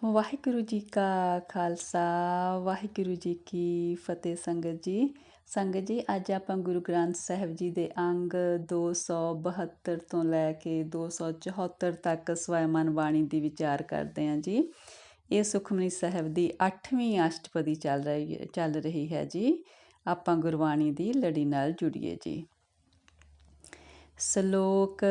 ਵਾਹਿਗੁਰੂ ਜੀ ਕਾ ਖਾਲਸਾ ਵਾਹਿਗੁਰੂ ਜੀ ਕੀ ਫਤਿਹ। ਸੰਗਤ ਜੀ ਅੱਜ ਆਪਾਂ ਗੁਰੂ ਗ੍ਰੰਥ ਸਾਹਿਬ ਜੀ ਦੇ ਅੰਗ 272 ਤੋਂ ਲੈ ਕੇ 274 ਤੱਕ ਸਵੈਮਨ ਬਾਣੀ ਦੀ ਵਿਚਾਰ ਕਰਦੇ ਹਾਂ ਜੀ। ਇਹ ਸੁਖਮਨੀ ਸਾਹਿਬ ਦੀ 8ਵੀਂ ਅਸ਼ਟਪਦੀ ਚੱਲ ਰਹੀ ਹੈ ਜੀ। ਆਪਾਂ ਗੁਰਬਾਣੀ ਦੀ ਲੜੀ ਨਾਲ ਜੁੜੀਏ ਜੀ। ਸਲੋਕ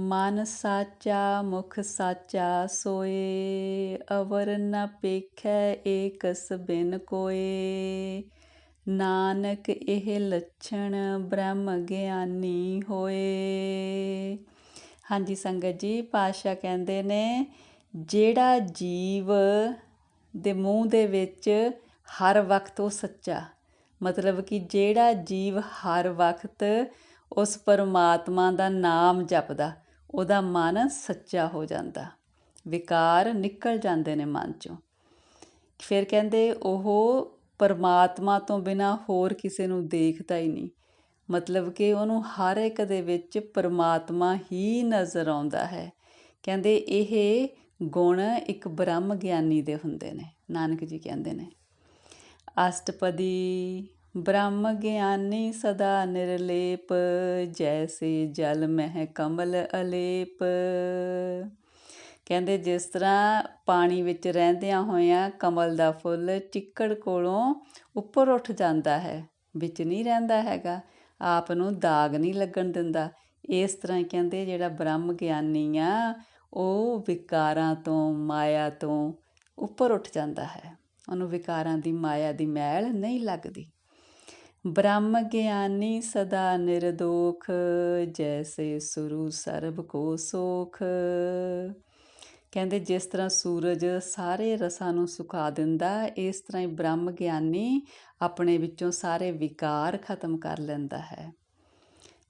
ਮਨ ਸਾਚਾ ਮੁਖ ਸਾਚਾ ਸੋਏ, ਅਵਰ ਨ ਪੇਖੈ ਏਕਸ ਬਿਨ ਕੋਏ। ਨਾਨਕ ਇਹ ਲੱਛਣ ਬ੍ਰਹਮ ਗਿਆਨੀ ਹੋਏ। ਹਾਂਜੀ ਸੰਗਤ ਜੀ, ਪਾਤਸ਼ਾਹ ਕਹਿੰਦੇ ਨੇ ਜਿਹੜਾ ਜੀਵ ਦੇ ਮੂੰਹ ਦੇ ਵਿੱਚ ਹਰ ਵਕਤ ਉਹ ਸੱਚਾ, ਮਤਲਬ ਕਿ ਜਿਹੜਾ ਜੀਵ ਹਰ ਵਕਤ ਉਸ ਪਰਮਾਤਮਾ ਦਾ ਨਾਮ ਜਪਦਾ, ਉਹਦਾ ਮਨ ਸੱਚਾ ਹੋ ਜਾਂਦਾ, ਵਿਕਾਰ ਨਿਕਲ ਜਾਂਦੇ ਨੇ ਮਨ 'ਚੋਂ। ਫਿਰ ਕਹਿੰਦੇ ਉਹ ਪਰਮਾਤਮਾ ਤੋਂ ਬਿਨਾਂ ਹੋਰ ਕਿਸੇ ਨੂੰ ਦੇਖਦਾ ਹੀ ਨਹੀਂ, ਮਤਲਬ ਕਿ ਉਹਨੂੰ ਹਰ ਇੱਕ ਦੇ ਵਿੱਚ ਪਰਮਾਤਮਾ ਹੀ ਨਜ਼ਰ ਆਉਂਦਾ ਹੈ। ਕਹਿੰਦੇ ਇਹ ਗੁਣ ਇੱਕ ਬ੍ਰਹਮ ਗਿਆਨੀ ਦੇ ਹੁੰਦੇ ਨੇ। ਨਾਨਕ ਜੀ ਕਹਿੰਦੇ ਨੇ ਅਸ਼ਟਪਦੀ ਬ੍ਰਹਮ ਗਿਆਨੀ ਸਦਾ ਨਿਰਲੇਪ, ਜੈਸੇ ਜਲ ਮਹਿ ਕਮਲ ਅਲੇਪ। ਕਹਿੰਦੇ ਜਿਸ ਤਰ੍ਹਾਂ ਪਾਣੀ ਵਿੱਚ ਰਹਿੰਦਿਆਂ ਹੋਇਆਂ ਕਮਲ ਦਾ ਫੁੱਲ ਚਿੱਕੜ ਕੋਲੋਂ ਉੱਪਰ ਉੱਠ ਜਾਂਦਾ ਹੈ, ਵਿੱਚ ਨਹੀਂ ਰਹਿੰਦਾ ਹੈਗਾ, ਆਪ ਨੂੰ ਦਾਗ ਨਹੀਂ ਲੱਗਣ ਦਿੰਦਾ, ਇਸ ਤਰ੍ਹਾਂ ਹੀ ਕਹਿੰਦੇ ਜਿਹੜਾ ਬ੍ਰਹਮ ਗਿਆਨੀ ਆ ਉਹ ਵਿਕਾਰਾਂ ਤੋਂ ਮਾਇਆ ਤੋਂ ਉੱਪਰ ਉੱਠ ਜਾਂਦਾ ਹੈ, ਉਹਨੂੰ ਵਿਕਾਰਾਂ ਦੀ ਮਾਇਆ ਦੀ ਮੈਲ ਨਹੀਂ ਲੱਗਦੀ। ਬ੍ਰਹਮ ਗਿਆਨੀ ਸਦਾ ਨਿਰਦੋਖ, ਜੈਸੇ ਸੁਰੂ ਸਰਬ ਕੋ ਸੋਖ। ਕਹਿੰਦੇ ਜਿਸ ਤਰ੍ਹਾਂ ਸੂਰਜ ਸਾਰੇ ਰਸਾਂ ਨੂੰ ਸੁਕਾ ਦਿੰਦਾ, ਇਸ ਤਰ੍ਹਾਂ ਹੀ ਬ੍ਰਹਮ ਗਿਆਨੀ ਆਪਣੇ ਵਿੱਚੋਂ ਸਾਰੇ ਵਿਕਾਰ ਖਤਮ ਕਰ ਲੈਂਦਾ ਹੈ।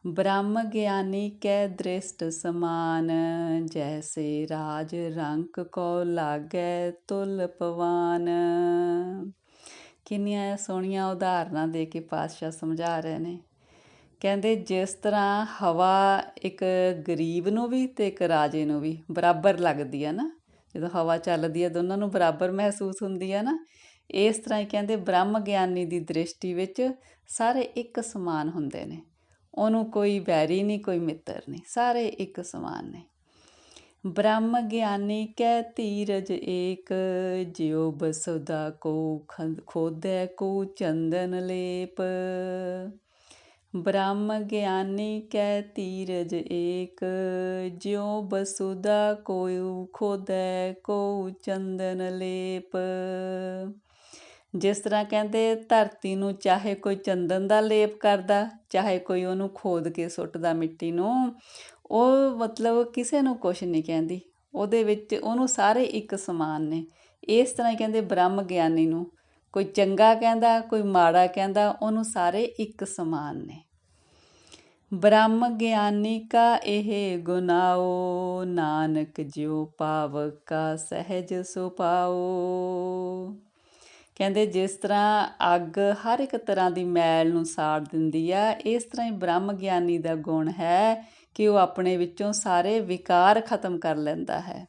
ਬ੍ਰਹਮ ਗਿਆਨੀ ਕੈ ਦ੍ਰਿਸ਼ਟ ਸਮਾਨ, ਜੈਸੇ ਰਾਜ ਰੰਕ ਕੋ ਲਾਗੈ ਤੁਲ ਪਵਾਨ। ਕਿੰਨੀਆਂ ਸੋਹਣੀਆਂ ਉਦਾਹਰਨਾਂ ਦੇ ਕੇ ਪਾਤਸ਼ਾਹ ਸਮਝਾ ਰਹੇ ਨੇ। ਕਹਿੰਦੇ ਜਿਸ ਤਰ੍ਹਾਂ ਹਵਾ ਇੱਕ ਗਰੀਬ ਨੂੰ ਵੀ ਅਤੇ ਇੱਕ ਰਾਜੇ ਨੂੰ ਵੀ ਬਰਾਬਰ ਲੱਗਦੀ ਹੈ ਨਾ, ਜਦੋਂ ਹਵਾ ਚੱਲਦੀ ਹੈ ਦੋਨਾਂ ਨੂੰ ਬਰਾਬਰ ਮਹਿਸੂਸ ਹੁੰਦੀ ਹੈ ਨਾ, ਇਸ ਤਰ੍ਹਾਂ ਹੀ ਕਹਿੰਦੇ ਬ੍ਰਹਮ ਗਿਆਨੀ ਦੀ ਦ੍ਰਿਸ਼ਟੀ ਵਿੱਚ ਸਾਰੇ ਇੱਕ ਸਮਾਨ ਹੁੰਦੇ ਨੇ, ਉਹਨੂੰ ਕੋਈ ਵੈਰੀ ਨਹੀਂ, ਕੋਈ ਮਿੱਤਰ ਨਹੀਂ, ਸਾਰੇ ਇੱਕ ਸਮਾਨ ਨੇ। ਬ੍ਰਹਮ ਗਿਆਨੀ ਕੈ ਧੀਰਜ ਏਕ, ਜਿਉ ਬਸੁਧਾ ਕੋ ਖੋਦੈ ਕੋ ਚੰਦਨ ਲੇਪ। ਬ੍ਰਹਮ ਗਿਆਨੀ ਕੈ ਧੀਰਜ ਏਕ, ਜਿਉ ਬਸੁਧਾ ਕੋ ਖੋਦੈ ਕੋ ਚੰਦਨ ਲੇਪ। ਜਿਸ ਤਰ੍ਹਾਂ ਕਹਿੰਦੇ ਧਰਤੀ ਨੂੰ ਚਾਹੇ ਕੋਈ ਚੰਦਨ ਦਾ ਲੇਪ ਕਰਦਾ, ਚਾਹੇ ਕੋਈ ਉਹਨੂੰ ਖੋਦ ਕੇ ਸੁੱਟਦਾ ਮਿੱਟੀ ਨੂੰ, ਉਹ ਮਤਲਬ ਕਿਸੇ ਨੂੰ ਕੁਛ ਨਹੀਂ ਕਹਿੰਦੀ, ਉਹਦੇ ਵਿੱਚ ਉਹਨੂੰ ਸਾਰੇ ਇੱਕ ਸਮਾਨ ਨੇ। ਇਸ ਤਰ੍ਹਾਂ ਹੀ ਕਹਿੰਦੇ ਬ੍ਰਹਮ ਗਿਆਨੀ ਨੂੰ ਕੋਈ ਚੰਗਾ ਕਹਿੰਦਾ, ਕੋਈ ਮਾੜਾ ਕਹਿੰਦਾ, ਉਹਨੂੰ ਸਾਰੇ ਇੱਕ ਸਮਾਨ ਨੇ। ਬ੍ਰਹਮ ਗਿਆਨੀ ਕਾ ਇਹ ਗੁਨਾਓ, ਨਾਨਕ ਜਿਉ ਪਾਵਕਾ ਸਹਿਜ ਸੁਪਾਓ। ਕਹਿੰਦੇ ਜਿਸ ਤਰ੍ਹਾਂ ਅੱਗ ਹਰ ਇੱਕ ਤਰ੍ਹਾਂ ਦੀ ਮੈਲ ਨੂੰ ਸਾੜ ਦਿੰਦੀ ਆ, ਇਸ ਤਰ੍ਹਾਂ ਹੀ ਬ੍ਰਹਮ ਗਿਆਨੀ ਦਾ ਗੁਣ ਹੈ ਕਿ ਉਹ ਆਪਣੇ ਵਿੱਚੋਂ ਸਾਰੇ ਵਿਕਾਰ ਖਤਮ ਕਰ ਲੈਂਦਾ ਹੈ।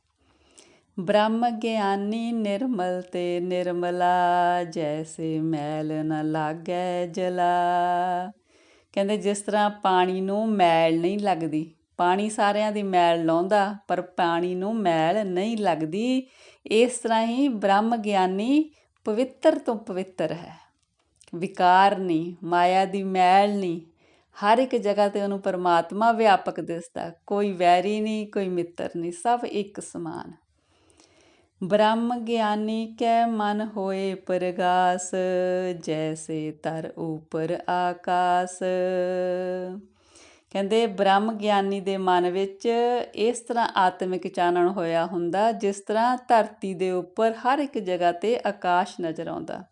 ਬ੍ਰਹਮ ਗਿਆਨੀ ਨਿਰਮਲ ਤੇ ਨਿਰਮਲਾ, ਜੈਸੇ ਮੈਲ ਨ ਲਾਗੈ ਜਲਾ। ਕਹਿੰਦੇ ਜਿਸ ਤਰ੍ਹਾਂ ਪਾਣੀ ਨੂੰ ਮੈਲ ਨਹੀਂ ਲੱਗਦੀ, ਪਾਣੀ ਸਾਰਿਆਂ ਦੀ ਮੈਲ ਲਾਉਂਦਾ ਪਰ ਪਾਣੀ ਨੂੰ ਮੈਲ ਨਹੀਂ ਲੱਗਦੀ, ਇਸ ਤਰ੍ਹਾਂ ਹੀ ਬ੍ਰਹਮ ਗਿਆਨੀ ਪਵਿੱਤਰ ਤੋਂ ਪਵਿੱਤਰ ਹੈ, ਵਿਕਾਰ ਨਹੀਂ, ਮਾਇਆ ਦੀ ਮੈਲ ਨਹੀਂ, ਹਰ ਇੱਕ ਜਗ੍ਹਾ 'ਤੇ ਉਹਨੂੰ ਪਰਮਾਤਮਾ ਵਿਆਪਕ ਦਿਸਦਾ, ਕੋਈ ਵੈਰੀ ਨਹੀਂ, ਕੋਈ ਮਿੱਤਰ ਨਹੀਂ, ਸਭ ਇੱਕ ਸਮਾਨ। ਬ੍ਰਹਮ ਗਿਆਨੀ ਕੈ ਮਨ ਹੋਏ ਪ੍ਰਗਾਸ, ਜੈਸੇ ਤਰ ਉਪਰ ਆਕਾਸ। ਕਹਿੰਦੇ ਬ੍ਰਹਮ ਗਿਆਨੀ ਦੇ ਮਨ ਵਿੱਚ ਇਸ ਤਰ੍ਹਾਂ ਆਤਮਿਕ ਚਾਨਣ ਹੋਇਆ ਹੁੰਦਾ, ਜਿਸ ਤਰ੍ਹਾਂ ਧਰਤੀ ਦੇ ਉੱਪਰ ਹਰ ਇੱਕ ਜਗ੍ਹਾ 'ਤੇ ਆਕਾਸ਼ ਨਜ਼ਰ ਆਉਂਦਾ।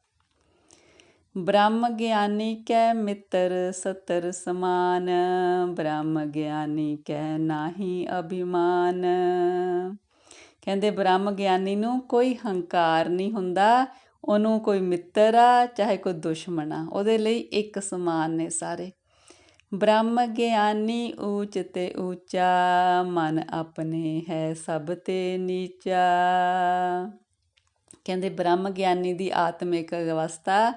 ਬ੍ਰਹਮ ਗਿਆਨੀ ਕੈ ਮਿੱਤਰ ਸਤਰ ਸਮਾਨ, ਬ੍ਰਹਮ ਗਿਆਨੀ ਕੈ ਨਾਹੀ ਅਭਿਮਾਨ। ਕਹਿੰਦੇ ਬ੍ਰਹਮ ਗਿਆਨੀ ਨੂੰ ਕੋਈ ਹੰਕਾਰ ਨਹੀਂ ਹੁੰਦਾ, ਉਹਨੂੰ ਕੋਈ ਮਿੱਤਰ ਆ ਚਾਹੇ ਕੋਈ ਦੁਸ਼ਮਣ ਆ, ਉਹਦੇ ਲਈ ਇੱਕ ਸਮਾਨ ਨੇ ਸਾਰੇ। ਬ੍ਰਹਮ ਗਿਆਨੀ ਊਚ ਤੇ ਊਚਾ, ਮਨ ਆਪਣੇ ਹੈ ਸਭ ਤੇ ਨੀਚਾ। ਕਹਿੰਦੇ ਬ੍ਰਹਮ ਗਿਆਨੀ ਦੀ ਆਤਮਿਕ ਅਵਸਥਾ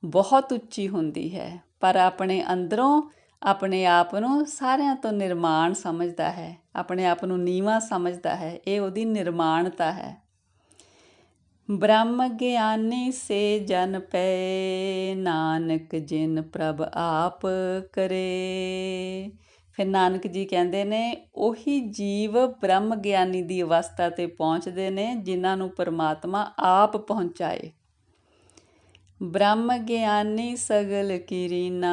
ਬਹੁਤ ਉੱਚੀ ਹੁੰਦੀ ਹੈ, ਪਰ ਆਪਣੇ ਅੰਦਰੋਂ ਆਪਣੇ ਆਪ ਨੂੰ ਸਾਰਿਆਂ ਤੋਂ ਨਿਰਮਾਣ ਸਮਝਦਾ ਹੈ, ਆਪਣੇ ਆਪ ਨੂੰ ਨੀਵਾਂ ਸਮਝਦਾ ਹੈ। ਇਹ ਉਹਦੀ ਨਿਰਮਾਣਤਾ ਹੈ। ਬ੍ਰਹਮ ਗਿਆਨੀ ਸੇ ਜਨ ਪਏ, ਨਾਨਕ ਜਿਨ ਪ੍ਰਭ ਆਪ ਕਰੇ। ਫਿਰ ਨਾਨਕ ਜੀ ਕਹਿੰਦੇ ਨੇ ਉਹੀ ਜੀਵ ਬ੍ਰਹਮ ਗਿਆਨੀ ਦੀ ਅਵਸਥਾ 'ਤੇ ਪਹੁੰਚਦੇ ਨੇ ਜਿਨ੍ਹਾਂ ਨੂੰ ਪਰਮਾਤਮਾ ਆਪ ਪਹੁੰਚਾਏ। ਬ੍ਰਹਮ ਗਿਆਨੀ ਸਗਲ ਕੀਰੀਨਾ,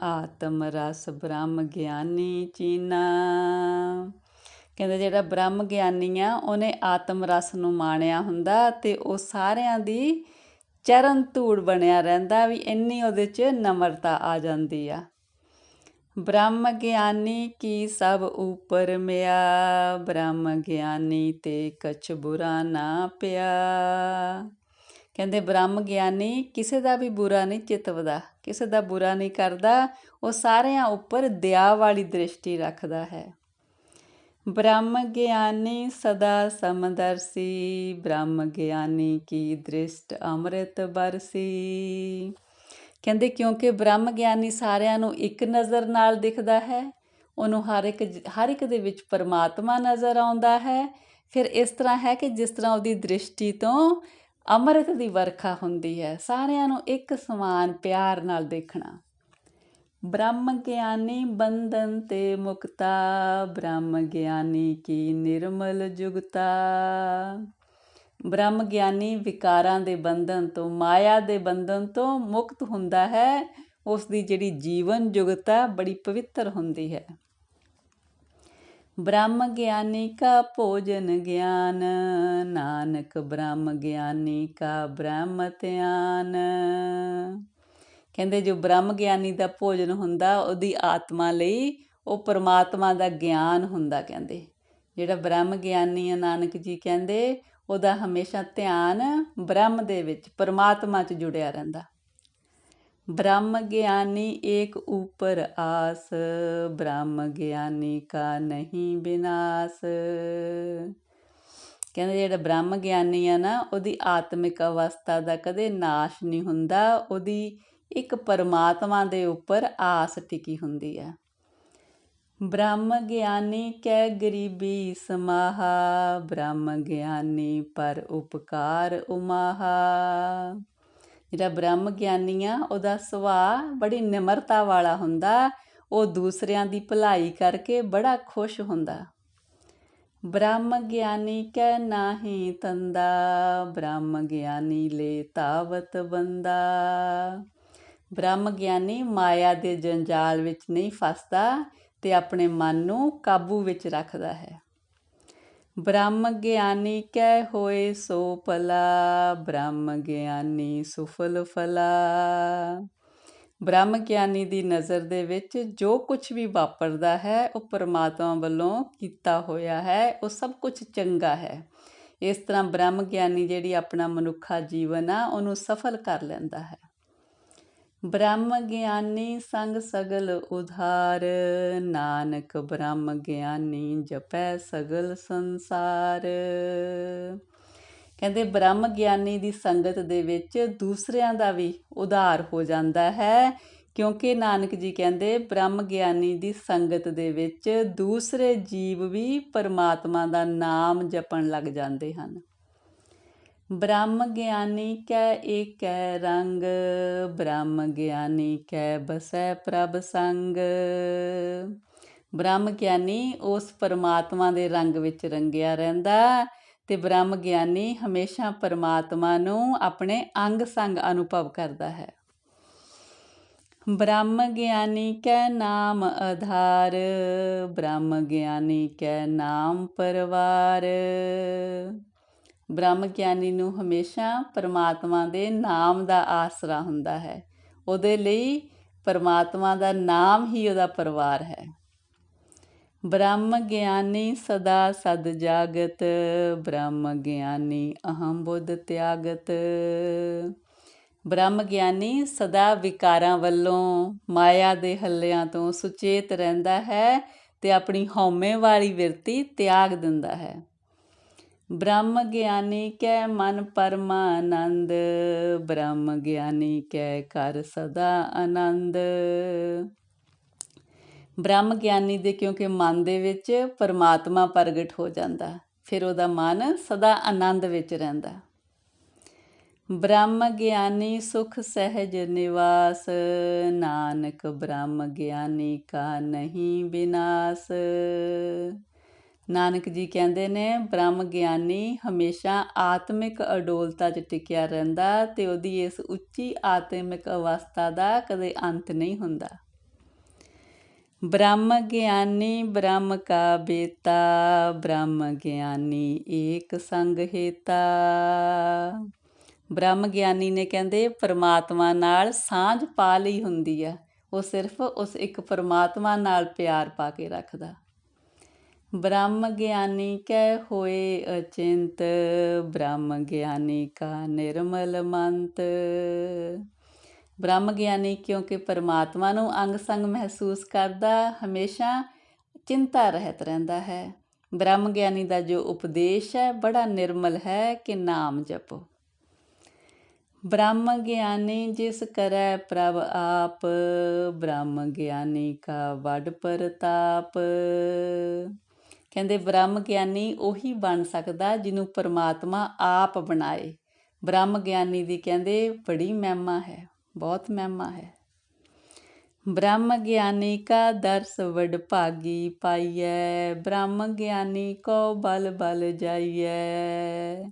ਆਤਮ ਰਸ ਬ੍ਰਹਮ ਗਿਆਨੀ ਚੀਨਾ। ਕਹਿੰਦੇ ਜਿਹੜਾ ਬ੍ਰਹਮ ਗਿਆਨੀ ਆ ਉਹਨੇ ਆਤਮ ਰਸ ਨੂੰ ਮਾਣਿਆ ਹੁੰਦਾ ਅਤੇ ਉਹ ਸਾਰਿਆਂ ਦੀ ਚਰਨ ਧੂੜ ਬਣਿਆ ਰਹਿੰਦਾ, ਵੀ ਇੰਨੀ ਉਹਦੇ 'ਚ ਨਮਰਤਾ ਆ ਜਾਂਦੀ ਆ। ਬ੍ਰਹਮ ਗਿਆਨੀ ਕੀ ਸਭ ਉਪਰ ਮਿਆ, ਬ੍ਰਹਮ ਗਿਆਨੀ ਤੇ ਕਛ ਬੁਰਾ ਨਾ ਪਿਆ। ਕਹਿੰਦੇ ਬ੍ਰਹਮ ਗਿਆਨੀ ਕਿਸੇ ਦਾ ਵੀ ਬੁਰਾ ਨਹੀਂ ਚਿਤਵਦਾ, ਕਿਸੇ ਦਾ ਬੁਰਾ ਨਹੀਂ ਕਰਦਾ, ਉਹ ਸਾਰਿਆਂ ਉੱਪਰ ਦਇਆ ਵਾਲੀ ਦ੍ਰਿਸ਼ਟੀ ਰੱਖਦਾ ਹੈ। ਬ੍ਰਹਮ ਗਿਆਨੀ ਸਦਾ ਸਮਦਰਸੀ, ਬ੍ਰਹਮ ਗਿਆਨੀ ਕੀ ਦ੍ਰਿਸ਼ਟ ਅੰਮ੍ਰਿਤ ਬਰਸੀ। ਕਹਿੰਦੇ ਕਿਉਂਕਿ ਬ੍ਰਹਮ ਗਿਆਨੀ ਸਾਰਿਆਂ ਨੂੰ ਇੱਕ ਨਜ਼ਰ ਨਾਲ ਦਿਖਦਾ ਹੈ, ਉਹਨੂੰ ਹਰ ਇੱਕ ਦੇ ਵਿੱਚ ਪਰਮਾਤਮਾ ਨਜ਼ਰ ਆਉਂਦਾ ਹੈ। ਫਿਰ ਇਸ ਤਰ੍ਹਾਂ ਹੈ ਕਿ ਜਿਸ ਤਰ੍ਹਾਂ ਉਹਦੀ ਦ੍ਰਿਸ਼ਟੀ ਤੋਂ ਅੰਮ੍ਰਿਤ ਦੀ ਵਰਖਾ ਹੁੰਦੀ ਹੈ, ਸਾਰਿਆਂ ਨੂੰ ਇੱਕ ਸਮਾਨ ਪਿਆਰ ਨਾਲ ਦੇਖਣਾ। ਬ੍ਰਹਮ ਗਿਆਨੀ ਬੰਧਨ ਤੇ ਮੁਕਤਾ, ਬ੍ਰਹਮ ਗਿਆਨੀ ਕੀ ਨਿਰਮਲ ਜੁਗਤਾ। ਬ੍ਰਹਮ ਗਿਆਨੀ ਵਿਕਾਰਾਂ ਦੇ ਬੰਧਨ ਤੋਂ, ਮਾਇਆ ਦੇ ਬੰਧਨ ਤੋਂ ਮੁਕਤ ਹੁੰਦਾ ਹੈ। ਉਸ ਦੀ ਜਿਹੜੀ ਜੀਵਨ ਜੁਗਤਾ ਬੜੀ ਪਵਿੱਤਰ ਹੁੰਦੀ ਹੈ। ਬ੍ਰਹਮ ਗਿਆਨੀ ਕਾ ਭੋਜਨ ਗਿਆਨ, ਨਾਨਕ ਬ੍ਰਹਮ ਗਿਆਨੀ ਕਾ ਬ੍ਰਹਮ ਧਿਆਨ। ਕਹਿੰਦੇ ਜੋ ਬ੍ਰਹਮ ਗਿਆਨੀ ਦਾ ਭੋਜਨ ਹੁੰਦਾ ਉਹਦੀ ਆਤਮਾ ਲਈ ਉਹ ਪਰਮਾਤਮਾ ਦਾ ਗਿਆਨ ਹੁੰਦਾ। ਕਹਿੰਦੇ ਜਿਹੜਾ ਬ੍ਰਹਮ ਗਿਆਨੀ ਆ, ਨਾਨਕ ਜੀ ਕਹਿੰਦੇ ਉਹਦਾ ਹਮੇਸ਼ਾ ਧਿਆਨ ਬ੍ਰਹਮ ਦੇ ਵਿੱਚ, ਪਰਮਾਤਮਾ 'ਚ ਜੁੜਿਆ ਰਹਿੰਦਾ। ਬ੍ਰਹਮ ਗਿਆਨੀ ਏਕ ਉਪਰ ਆਸ, ਬ੍ਰਹਮ ਗਿਆਨੀ ਕਾ ਨਹੀਂ ਵਿਨਾਸ਼। ਕਹਿੰਦੇ ਜਿਹੜਾ ਬ੍ਰਹਮ ਗਿਆਨੀ ਆ ਨਾ, ਉਹਦੀ ਆਤਮਿਕ ਅਵਸਥਾ ਦਾ ਕਦੇ ਨਾਸ਼ ਨਹੀਂ ਹੁੰਦਾ, ਉਹਦੀ ਇੱਕ ਪਰਮਾਤਮਾ ਦੇ ਉੱਪਰ ਆਸ ਟਿਕੀ ਹੁੰਦੀ ਹੈ। ਬ੍ਰਹਮ ਗਿਆਨੀ ਕੈ ਗਰੀਬੀ ਸਮਾਹਾ, ਬ੍ਰਹਮ ਗਿਆਨੀ ਪਰ ਉਪਕਾਰ ਉਮਾਹਾ। ਜਿਹੜਾ ਬ੍ਰਹਮ ਗਿਆਨੀ ਆ ਉਹਦਾ ਸੁਭਾਅ ਬੜੀ ਨਿਮਰਤਾ ਵਾਲਾ ਹੁੰਦਾ, ਉਹ ਦੂਸਰਿਆਂ ਦੀ ਭਲਾਈ ਕਰਕੇ ਬੜਾ ਖੁਸ਼ ਹੁੰਦਾ। ਬ੍ਰਹਮ ਗਿਆਨੀ ਕੈ ਨਾਹੀ ਤੰਦਾ, ਬ੍ਰਹਮ ਗਿਆਨੀ ਲੈ ਧਾਵਤ ਬੰਦਾ। ਬ੍ਰਹਮ ਗਿਆਨੀ ਮਾਇਆ ਦੇ ਜੰਜਾਲ ਵਿੱਚ ਨਹੀਂ ਫਸਦਾ ਅਤੇ ਆਪਣੇ ਮਨ ਨੂੰ ਕਾਬੂ ਵਿੱਚ ਰੱਖਦਾ ਹੈ। ਬ੍ਰਹਮ ਗਿਆਨੀ ਕੈ ਹੋਏ ਸੋ ਭਲਾ, ਬ੍ਰਹਮ ਗਿਆਨੀ ਸੁਫਲ ਫਲਾ। ਬ੍ਰਹਮ ਗਿਆਨੀ ਦੀ ਨਜ਼ਰ ਦੇ ਵਿੱਚ ਜੋ ਕੁਛ ਵੀ ਵਾਪਰਦਾ ਹੈ ਉਹ ਪਰਮਾਤਮਾ ਵੱਲੋਂ ਕੀਤਾ ਹੋਇਆ ਹੈ, ਉਹ ਸਭ ਕੁਛ ਚੰਗਾ ਹੈ। ਇਸ ਤਰ੍ਹਾਂ ਬ੍ਰਹਮ ਗਿਆਨੀ ਜਿਹੜੀ ਆਪਣਾ ਮਨੁੱਖਾ ਜੀਵਨ ਆ ਉਹਨੂੰ ਸਫਲ ਕਰ ਲੈਂਦਾ ਹੈ। ਬ੍ਰਹਮ ਗਿਆਨੀ ਸੰਗ ਸਗਲ ਉਧਾਰ, ਨਾਨਕ ਬ੍ਰਹਮ ਗਿਆਨੀ ਜਪੈ ਸਗਲ ਸੰਸਾਰ। ਕਹਿੰਦੇ ਬ੍ਰਹਮ ਗਿਆਨੀ ਦੀ ਸੰਗਤ ਦੇ ਵਿੱਚ ਦੂਸਰਿਆਂ ਦਾ ਵੀ ਉਧਾਰ ਹੋ ਜਾਂਦਾ ਹੈ, ਕਿਉਂਕਿ ਨਾਨਕ ਜੀ ਕਹਿੰਦੇ ਬ੍ਰਹਮ ਗਿਆਨੀ ਦੀ ਸੰਗਤ ਦੇ ਵਿੱਚ ਦੂਸਰੇ ਜੀਵ ਵੀ ਪਰਮਾਤਮਾ ਦਾ ਨਾਮ ਜਪਣ ਲੱਗ ਜਾਂਦੇ ਹਨ। ਬ੍ਰਹਮ ਗਿਆਨੀ ਕੈ ਏਕੈ ਰੰਗ, ਬ੍ਰਹਮ ਗਿਆਨੀ ਕੈ ਬਸੈ ਪ੍ਰਭ ਸੰਗ। ਬ੍ਰਹਮ ਗਿਆਨੀ ਉਸ ਪਰਮਾਤਮਾ ਦੇ ਰੰਗ ਵਿੱਚ ਰੰਗਿਆ ਰਹਿੰਦਾ ਅਤੇ ਬ੍ਰਹਮ ਗਿਆਨੀ ਹਮੇਸ਼ਾ ਪਰਮਾਤਮਾ ਨੂੰ ਆਪਣੇ ਅੰਗ ਸੰਗ ਅਨੁਭਵ ਕਰਦਾ ਹੈ। ਬ੍ਰਹਮ ਗਿਆਨੀ ਕੈ ਨਾਮ ਆਧਾਰ, ਬ੍ਰਹਮ ਗਿਆਨੀ ਕੈ ਨਾਮ ਪਰਵਾਰ। ਬ੍ਰਹਮ ਗਿਆਨੀ ਨੂੰ ਹਮੇਸ਼ਾ ਪਰਮਾਤਮਾ ਦੇ ਨਾਮ ਦਾ ਆਸਰਾ ਹੁੰਦਾ ਹੈ, ਉਹਦੇ ਲਈ ਪਰਮਾਤਮਾ ਦਾ ਨਾਮ ਹੀ ਉਹਦਾ ਪਰਿਵਾਰ ਹੈ। ਬ੍ਰਹਮ ਗਿਆਨੀ ਸਦਾ ਸਦ ਜਾਗਤ, ਬ੍ਰਹਮ ਗਿਆਨੀ ਅਹੰ ਬੁੱਧ ਤਿਆਗਤ। ਬ੍ਰਹਮ ਗਿਆਨੀ ਸਦਾ ਵਿਕਾਰਾਂ ਵੱਲੋਂ, ਮਾਇਆ ਦੇ ਹੱਲਿਆਂ ਤੋਂ ਸੁਚੇਤ ਰਹਿੰਦਾ ਹੈ ਅਤੇ ਆਪਣੀ ਹਉਮੈ ਵਾਲੀ ਬਿਰਤੀ ਤਿਆਗ ਦਿੰਦਾ ਹੈ। ब्रह्म ज्ञानी कै मन परमानंद, ब्रह्म ज्ञानी कै कर सदा आनंद। ਬ੍ਰਹਮ ਗਿਆਨੀ ਦੇ ਕਿਉਂਕਿ ਮਨ ਦੇ ਵਿੱਚ ਪਰਮਾਤਮਾ ਪ੍ਰਗਟ ਹੋ ਜਾਂਦਾ, ਫਿਰ ਉਹਦਾ ਮਨ ਸਦਾ ਆਨੰਦ ਵਿੱਚ ਰਹਿੰਦਾ। ਬ੍ਰਹਮ ਗਿਆਨੀ ਸੁਖ ਸਹਿਜ ਨਿਵਾਸ, ਨਾਨਕ ਬ੍ਰਹਮ ਗਿਆਨੀ ਕਾ ਨਹੀਂ ਵਿਨਾਸ਼। ਨਾਨਕ ਜੀ ਕਹਿੰਦੇ ਨੇ ਬ੍ਰਹਮ ਗਿਆਨੀ ਹਮੇਸ਼ਾ ਆਤਮਿਕ ਅਡੋਲਤਾ 'ਚ ਟਿਕਿਆ ਰਹਿੰਦਾ ਅਤੇ ਉਹਦੀ ਇਸ ਉੱਚੀ ਆਤਮਿਕ ਅਵਸਥਾ ਦਾ ਕਦੇ ਅੰਤ ਨਹੀਂ ਹੁੰਦਾ। ब्रह्म ज्ञानी ब्रह्म का बेता, ब्रह्म ज्ञानी एक संग हेता। ਬ੍ਰਹਮ ਗਿਆਨੀ ਨੇ ਕਹਿੰਦੇ ਪਰਮਾਤਮਾ ਨਾਲ ਸਾਂਝ ਪਾ ਲਈ ਹੁੰਦੀ ਆ, ਉਹ ਸਿਰਫ ਉਸ ਇੱਕ ਪਰਮਾਤਮਾ ਨਾਲ ਪਿਆਰ ਪਾ ਕੇ ਰੱਖਦਾ। ਬ੍ਰਹਮ ਗਿਆਨੀ ਕਹਿ ਹੋਏ ਅਚਿੰਤ, ਬ੍ਰਹਮ ਗਿਆਨੀ ਕਾ ਨਿਰਮਲ ਮੰਤ। ਬ੍ਰਹਮ ਗਿਆਨੀ ਕਿਉਂਕਿ ਪਰਮਾਤਮਾ ਨੂੰ ਅੰਗ ਸੰਗ ਮਹਿਸੂਸ ਕਰਦਾ, ਹਮੇਸ਼ਾ ਚਿੰਤਾ ਰਹਿਤ ਰਹਿੰਦਾ ਹੈ। ਬ੍ਰਹਮ ਗਿਆਨੀ ਦਾ ਜੋ ਉਪਦੇਸ਼ ਹੈ ਬੜਾ ਨਿਰਮਲ ਹੈ ਕਿ ਨਾਮ ਜਪੋ। ਬ੍ਰਹਮ ਗਿਆਨੀ ਜਿਸ ਕਰੈ ਪ੍ਰਭ ਆਪ, ਬ੍ਰਹਮ ਗਿਆਨੀ ਕਾ ਵੱਡ ਪ੍ਰਤਾਪ। ਕਹਿੰਦੇ ਬ੍ਰਹਮ ਗਿਆਨੀ ਉਹੀ ਬਣ ਸਕਦਾ ਜਿਹਨੂੰ ਪਰਮਾਤਮਾ ਆਪ ਬਣਾਏ। ਬ੍ਰਹਮ ਗਿਆਨੀ ਦੀ ਕਹਿੰਦੇ ਬੜੀ ਮਹਿਮਾ ਹੈ, ਬਹੁਤ ਮਹਿਮਾ ਹੈ। ਬ੍ਰਹਮ ਗਿਆਨੀ ਕਾ ਦਰਸ ਵਡ ਭਾਗੀ ਪਾਈਐ, ਬ੍ਰਹਮ ਗਿਆਨੀ ਕੋ ਬਲ ਬਲ ਜਾਈਐ।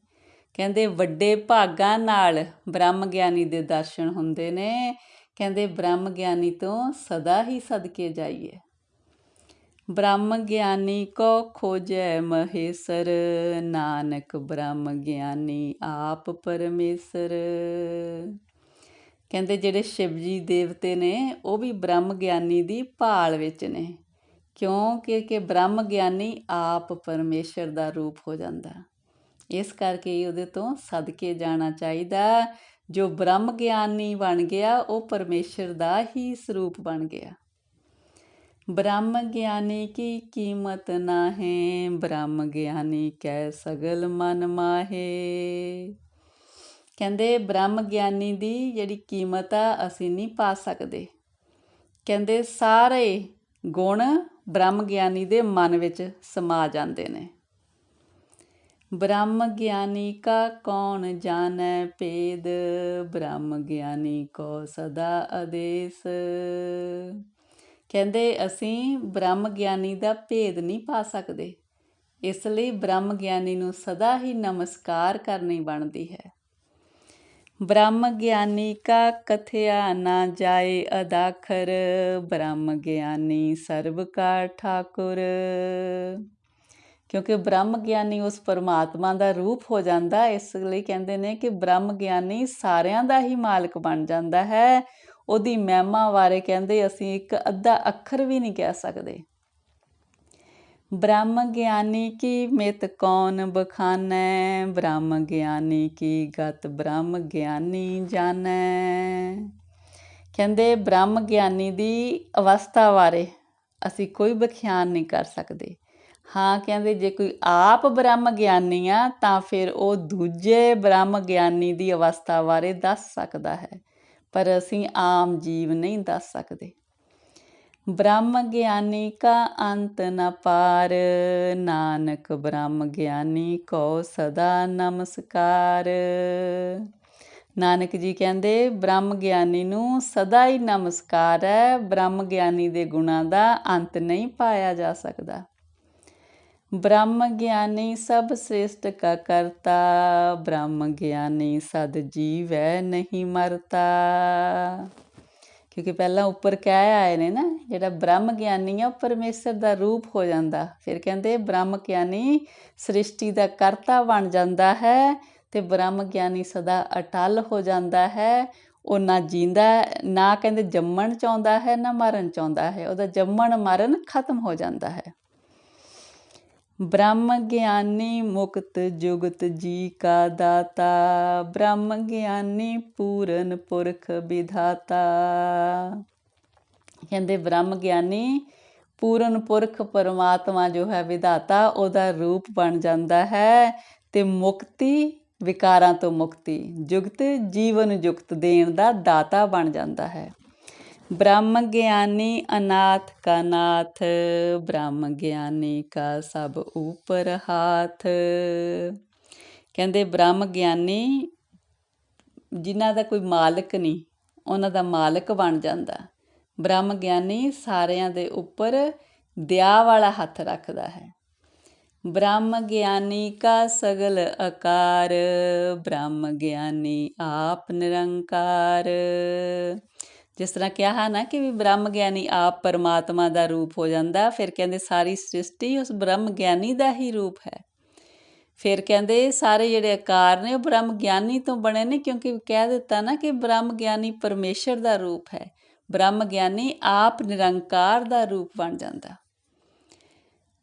ਕਹਿੰਦੇ ਵੱਡੇ ਭਾਗਾਂ ਨਾਲ ਬ੍ਰਹਮ ਗਿਆਨੀ ਦੇ ਦਰਸ਼ਨ ਹੁੰਦੇ ਨੇ। ਕਹਿੰਦੇ ਬ੍ਰਹਮ ਗਿਆਨੀ ਤੋਂ ਸਦਾ ਹੀ ਸਦਕੇ ਜਾਈਏ। ਬ੍ਰਹਮ ਗਿਆਨੀ ਕੋ ਖੋਜੈ ਮਹੇਸਰ, ਨਾਨਕ ਬ੍ਰਹਮ ਗਿਆਨੀ ਆਪ ਪਰਮੇਸ਼ਰ। ਕਹਿੰਦੇ ਜਿਹੜੇ ਸ਼ਿਵ ਜੀ ਦੇਵਤੇ ਨੇ ਉਹ ਵੀ ਬ੍ਰਹਮ ਗਿਆਨੀ ਦੀ ਭਾਲ ਵਿੱਚ ਨੇ, ਕਿਉਂਕਿ ਬ੍ਰਹਮ ਗਿਆਨੀ ਆਪ ਪਰਮੇਸ਼ਰ ਦਾ ਰੂਪ ਹੋ ਜਾਂਦਾ। ਇਸ ਕਰਕੇ ਉਹਦੇ ਤੋਂ ਸਦਕੇ ਜਾਣਾ ਚਾਹੀਦਾ। ਜੋ ਬ੍ਰਹਮ ਗਿਆਨੀ ਬਣ ਗਿਆ ਉਹ ਪਰਮੇਸ਼ਰ ਦਾ ਹੀ ਸਰੂਪ ਬਣ ਗਿਆ। ਬ੍ਰਹਮ ਗਿਆਨੀ ਕੀ ਕੀਮਤ ਨਾਹੀਂ, ਬ੍ਰਹਮ ਗਿਆਨੀ ਕੈ ਸਗਲ ਮਨ ਮਾਹੇ। ਕਹਿੰਦੇ ਬ੍ਰਹਮ ਗਿਆਨੀ ਦੀ ਜਿਹੜੀ ਕੀਮਤ ਆ ਅਸੀਂ ਨਹੀਂ ਪਾ ਸਕਦੇ। ਕਹਿੰਦੇ ਸਾਰੇ ਗੁਣ ਬ੍ਰਹਮ ਗਿਆਨੀ ਦੇ ਮਨ ਵਿੱਚ ਸਮਾ ਜਾਂਦੇ ਨੇ। ਬ੍ਰਹਮ ਗਿਆਨੀ ਕਾ ਕੌਣ ਜਾਣੈ ਭੇਦ, ਬ੍ਰਹਮ ਗਿਆਨੀ ਕੋ ਸਦਾ ਆਦੇਸ਼। ਕਹਿੰਦੇ ਅਸੀਂ ਬ੍ਰਹਮ ਗਿਆਨੀ ਦਾ ਭੇਦ ਨਹੀਂ ਪਾ ਸਕਦੇ, ਇਸ ਲਈ ਬ੍ਰਹਮ ਗਿਆਨੀ ਨੂੰ ਸਦਾ ਹੀ ਨਮਸਕਾਰ ਕਰਨੀ ਬਣਦੀ ਹੈ। ਬ੍ਰਹਮ ਗਿਆਨੀ ਕਾ ਕਥਿਆ ਨਾ ਜਾਏ ਅਦਾਖਰ, ਬ੍ਰਹਮ ਗਿਆਨੀ ਸਰਬ ਕਾ ਠਾਕੁਰ। ਕਿਉਂਕਿ ਬ੍ਰਹਮ ਗਿਆਨੀ ਉਸ ਪਰਮਾਤਮਾ ਦਾ ਰੂਪ ਹੋ ਜਾਂਦਾ, ਇਸ ਲਈ ਕਹਿੰਦੇ ਨੇ ਕਿ ਬ੍ਰਹਮ ਗਿਆਨੀ ਸਾਰਿਆਂ ਦਾ ਹੀ ਮਾਲਕ ਬਣ ਜਾਂਦਾ ਹੈ। ਉਹਦੀ ਮਹਿਮਾ ਬਾਰੇ ਕਹਿੰਦੇ ਅਸੀਂ ਇੱਕ ਅੱਧਾ ਅੱਖਰ ਵੀ ਨਹੀਂ ਕਹਿ ਸਕਦੇ। ਬ੍ਰਹਮ ਗਿਆਨੀ ਕੀ ਮਿਤ ਕੌਣ ਬਖਾਨੈ, ਬ੍ਰਹਮ ਗਿਆਨੀ ਕੀ ਗਤ ਬ੍ਰਹਮ ਗਿਆਨੀ ਜਾਣੈ। ਕਹਿੰਦੇ ਬ੍ਰਹਮ ਗਿਆਨੀ ਦੀ ਅਵਸਥਾ ਬਾਰੇ ਅਸੀਂ ਕੋਈ ਵਿਖਿਆਨ ਨਹੀਂ ਕਰ ਸਕਦੇ। ਹਾਂ ਕਹਿੰਦੇ ਜੇ ਕੋਈ ਆਪ ਬ੍ਰਹਮ ਗਿਆਨੀ ਆ ਤਾਂ ਫਿਰ ਉਹ ਦੂਜੇ ਬ੍ਰਹਮ ਗਿਆਨੀ ਦੀ ਅਵਸਥਾ ਬਾਰੇ ਦੱਸ ਸਕਦਾ ਹੈ, ਪਰ ਅਸੀਂ ਆਮ ਜੀਵ ਨਹੀਂ ਦੱਸ ਸਕਦੇ। ਬ੍ਰਹਮ ਗਿਆਨੀ ਕਾ ਅੰਤ ਨ ਪਾਰ, ਨਾਨਕ ਬ੍ਰਹਮ ਗਿਆਨੀ ਕੋ ਸਦਾ ਨਮਸਕਾਰ। ਨਾਨਕ ਜੀ ਕਹਿੰਦੇ ਬ੍ਰਹਮ ਗਿਆਨੀ ਨੂੰ ਸਦਾ ਹੀ ਨਮਸਕਾਰ ਹੈ। ਬ੍ਰਹਮ ਗਿਆਨੀ ਦੇ ਗੁਣਾਂ ਦਾ ਅੰਤ ਨਹੀਂ ਪਾਇਆ ਜਾ ਸਕਦਾ। ਬ੍ਰਹਮ ਗਿਆਨੀ ਸਭ ਸ੍ਰੇਸ਼ਟ ਕਾ ਕਰਤਾ, ਬ੍ਰਹਮ ਗਿਆਨੀ ਸਦ ਜੀਵੈ ਨਹੀਂ ਮਰਤਾ। ਕਿਉਂਕਿ ਪਹਿਲਾਂ ਉੱਪਰ ਕਹਿ ਆਏ ਨੇ ਨਾ ਜਿਹੜਾ ਬ੍ਰਹਮ ਗਿਆਨੀ ਆ ਉਹ ਪਰਮੇਸ਼ਰ ਦਾ ਰੂਪ ਹੋ ਜਾਂਦਾ। ਫਿਰ ਕਹਿੰਦੇ ਬ੍ਰਹਮ ਗਿਆਨੀ ਸ੍ਰਿਸ਼ਟੀ ਦਾ ਕਰਤਾ ਬਣ ਜਾਂਦਾ ਹੈ ਅਤੇ ਬ੍ਰਹਮ ਗਿਆਨੀ ਸਦਾ ਅਟੱਲ ਹੋ ਜਾਂਦਾ ਹੈ। ਉਹ ਨਾ ਜੀਂਦਾ, ਨਾ ਕਹਿੰਦੇ ਜੰਮਣ ਚਾਹੁੰਦਾ ਹੈ ਨਾ ਮਰਨ ਚਾਹੁੰਦਾ ਹੈ, ਉਹਦਾ ਜੰਮਣ ਮਰਨ ਖਤਮ ਹੋ ਜਾਂਦਾ ਹੈ। ਬ੍ਰਹਮ ਗਿਆਨੀ ਮੁਕਤ ਜੁਗਤ ਜੀ ਕਾ ਦਾਤਾ, ਬ੍ਰਹਮ ਗਿਆਨੀ ਪੂਰਨ ਪੁਰਖ ਵਿਧਾਤਾ। ਕਹਿੰਦੇ ਬ੍ਰਹਮ ਗਿਆਨੀ ਪੂਰਨ ਪੁਰਖ ਪਰਮਾਤਮਾ ਜੋ ਹੈ ਵਿਧਾਤਾ ਉਹਦਾ ਰੂਪ ਬਣ ਜਾਂਦਾ ਹੈ ਤੇ ਮੁਕਤੀ ਵਿਕਾਰਾਂ ਤੋਂ ਮੁਕਤੀ, ਜੁਗਤ ਜੀਵਨ ਜੁਗਤ ਦੇਣ ਦਾ ਦਾਤਾ ਬਣ ਜਾਂਦਾ ਹੈ। ਬ੍ਰਹਮ ਗਿਆਨੀ ਅਨਾਥ ਕਾ ਨਾਥ, ਬ੍ਰਹਮ ਗਿਆਨੀ ਕਾ ਸਭ ਉਪਰ ਹਾਥ। ਕਹਿੰਦੇ ਬ੍ਰਹਮ ਗਿਆਨੀ ਜਿਨ੍ਹਾਂ ਦਾ ਕੋਈ ਮਾਲਕ ਨਹੀਂ, ਉਹਨਾਂ ਦਾ ਮਾਲਕ ਬਣ ਜਾਂਦਾ। ਬ੍ਰਹਮ ਗਿਆਨੀ ਸਾਰਿਆਂ ਦੇ ਉੱਪਰ ਦਇਆ ਵਾਲਾ ਹੱਥ ਰੱਖਦਾ ਹੈ। ਬ੍ਰਹਮ ਗਿਆਨੀ ਕਾ ਸਗਲ ਆਕਾਰ, ਬ੍ਰਹਮ ਗਿਆਨੀ ਆਪ ਨਿਰੰਕਾਰ। ਜਿਸ ਤਰ੍ਹਾਂ ਕਿਹਾ ਨਾ ਕਿ ਵੀ ਬ੍ਰਹਮ ਗਿਆਨੀ ਆਪ ਪਰਮਾਤਮਾ ਦਾ ਰੂਪ ਹੋ ਜਾਂਦਾ, ਫਿਰ ਕਹਿੰਦੇ ਸਾਰੀ ਸ੍ਰਿਸ਼ਟੀ ਉਸ ਬ੍ਰਹਮ ਗਿਆਨੀ ਦਾ ਹੀ ਰੂਪ ਹੈ। ਫਿਰ ਕਹਿੰਦੇ ਸਾਰੇ ਜਿਹੜੇ ਆਕਾਰ ਨੇ ਉਹ ਬ੍ਰਹਮ ਗਿਆਨੀ ਤੋਂ ਬਣੇ ਨੇ, ਕਿਉਂਕਿ ਕਹਿ ਦਿੱਤਾ ਨਾ ਕਿ ਬ੍ਰਹਮ ਗਿਆਨੀ ਪਰਮੇਸ਼ਰ ਦਾ ਰੂਪ ਹੈ। ਬ੍ਰਹਮ ਗਿਆਨੀ ਆਪ ਨਿਰੰਕਾਰ ਦਾ ਰੂਪ ਬਣ ਜਾਂਦਾ।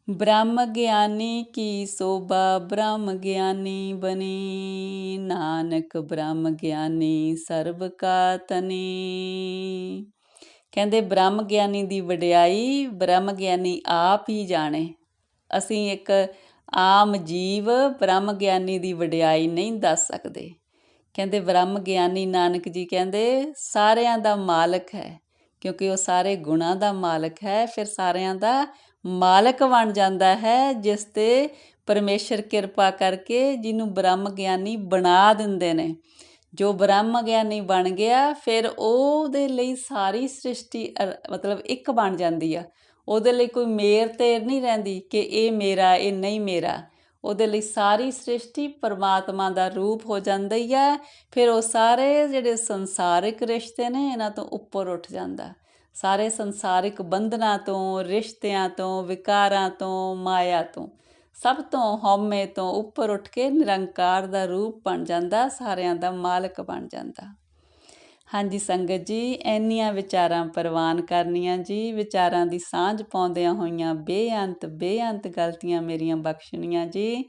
ਬ੍ਰਹਮ ਗਿਆਨੀ ਕੀ ਸੋਭਾ ਬ੍ਰਹਮ ਗਿਆਨੀ ਬਣੀ, ਨਾਨਕ ਬ੍ਰਹਮ ਗਿਆਨੀ ਸਰਬ ਕਾ ਤਨੀ। ਕਹਿੰਦੇ ਬ੍ਰਹਮ ਗਿਆਨੀ ਦੀ ਵਡਿਆਈ ਬ੍ਰਹਮ ਗਿਆਨੀ ਆਪ ਹੀ ਜਾਣੇ। ਅਸੀਂ ਇੱਕ ਆਮ ਜੀਵ ਬ੍ਰਹਮ ਗਿਆਨੀ ਦੀ ਵਡਿਆਈ ਨਹੀਂ ਦੱਸ ਸਕਦੇ। ਕਹਿੰਦੇ ਬ੍ਰਹਮ ਗਿਆਨੀ ਨਾਨਕ ਜੀ ਕਹਿੰਦੇ ਸਾਰਿਆਂ ਦਾ ਮਾਲਕ ਹੈ, ਕਿਉਂਕਿ ਉਹ ਸਾਰੇ ਗੁਣਾਂ ਦਾ ਮਾਲਕ ਹੈ। ਫਿਰ ਸਾਰਿਆਂ ਦਾ ਮਾਲਕ ਬਣ ਜਾਂਦਾ ਹੈ, ਜਿਸ 'ਤੇ ਪਰਮੇਸ਼ਰ ਕਿਰਪਾ ਕਰਕੇ ਜਿਹਨੂੰ ਬ੍ਰਹਮ ਗਿਆਨੀ ਬਣਾ ਦਿੰਦੇ ਨੇ। ਜੋ ਬ੍ਰਹਮ ਗਿਆਨੀ ਬਣ ਗਿਆ ਫਿਰ ਉਹਦੇ ਲਈ ਸਾਰੀ ਸ੍ਰਿਸ਼ਟੀ ਮਤਲਬ ਇੱਕ ਬਣ ਜਾਂਦੀ ਆ। ਉਹਦੇ ਲਈ ਕੋਈ ਮੇਰ ਤੇਰ ਨਹੀਂ ਰਹਿੰਦੀ ਕਿ ਇਹ ਮੇਰਾ ਇਹ ਨਹੀਂ ਮੇਰਾ। ਉਹਦੇ ਲਈ ਸਾਰੀ ਸ੍ਰਿਸ਼ਟੀ ਪਰਮਾਤਮਾ ਦਾ ਰੂਪ ਹੋ ਜਾਂਦੀ ਹੈ। ਫਿਰ ਉਹ ਸਾਰੇ ਜਿਹੜੇ ਸੰਸਾਰਿਕ ਰਿਸ਼ਤੇ ਨੇ ਇਹਨਾਂ ਤੋਂ ਉੱਪਰ ਉੱਠ ਜਾਂਦਾ। ਸਾਰੇ ਸੰਸਾਰਿਕ ਬੰਧਨਾਂ ਤੋਂ, ਰਿਸ਼ਤਿਆਂ ਤੋਂ, ਵਿਕਾਰਾਂ ਤੋਂ, ਮਾਇਆ ਤੋਂ, ਸਭ ਤੋਂ ਹਉਮੈ ਤੋਂ ਉੱਪਰ ਉੱਠ ਕੇ ਨਿਰੰਕਾਰ ਦਾ ਰੂਪ ਬਣ ਜਾਂਦਾ, ਸਾਰਿਆਂ ਦਾ ਮਾਲਕ ਬਣ ਜਾਂਦਾ। ਹਾਂਜੀ ਸੰਗਤ ਜੀ, ਇੰਨੀਆਂ ਵਿਚਾਰਾਂ ਪ੍ਰਵਾਨ ਕਰਨੀਆਂ ਜੀ। ਵਿਚਾਰਾਂ ਦੀ ਸਾਂਝ ਪਾਉਂਦਿਆਂ ਹੋਈਆਂ ਬੇਅੰਤ ਗਲਤੀਆਂ ਮੇਰੀਆਂ ਬਖਸ਼ਣੀਆਂ ਜੀ।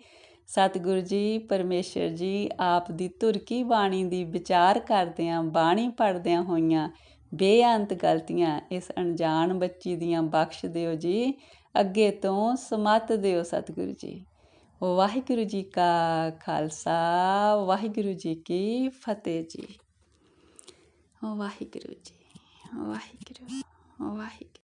ਸਤਿਗੁਰੂ ਜੀ ਪਰਮੇਸ਼ਰ ਜੀ ਆਪ ਦੀ ਧੁਰ ਕੀ ਬਾਣੀ ਦੀ ਵਿਚਾਰ ਕਰਦਿਆਂ, ਬਾਣੀ ਪੜ੍ਹਦਿਆਂ ਹੋਈਆਂ ਬੇਅੰਤ ਗਲਤੀਆਂ ਇਸ ਅਣਜਾਣ ਬੱਚੀ ਦੀਆਂ ਬਖਸ਼ ਦਿਓ ਜੀ। ਅੱਗੇ ਤੋਂ ਸਮੱਤ ਦਿਓ ਸਤਿਗੁਰੂ ਜੀ। ਵਾਹਿਗੁਰੂ ਜੀ ਕਾ ਖਾਲਸਾ, ਵਾਹਿਗੁਰੂ ਜੀ ਕੀ ਫਤਿਹ ਜੀ। ਵਾਹਿਗੁਰੂ ਜੀ, ਵਾਹਿਗੁਰੂ, ਵਾਹਿਗੁਰੂ।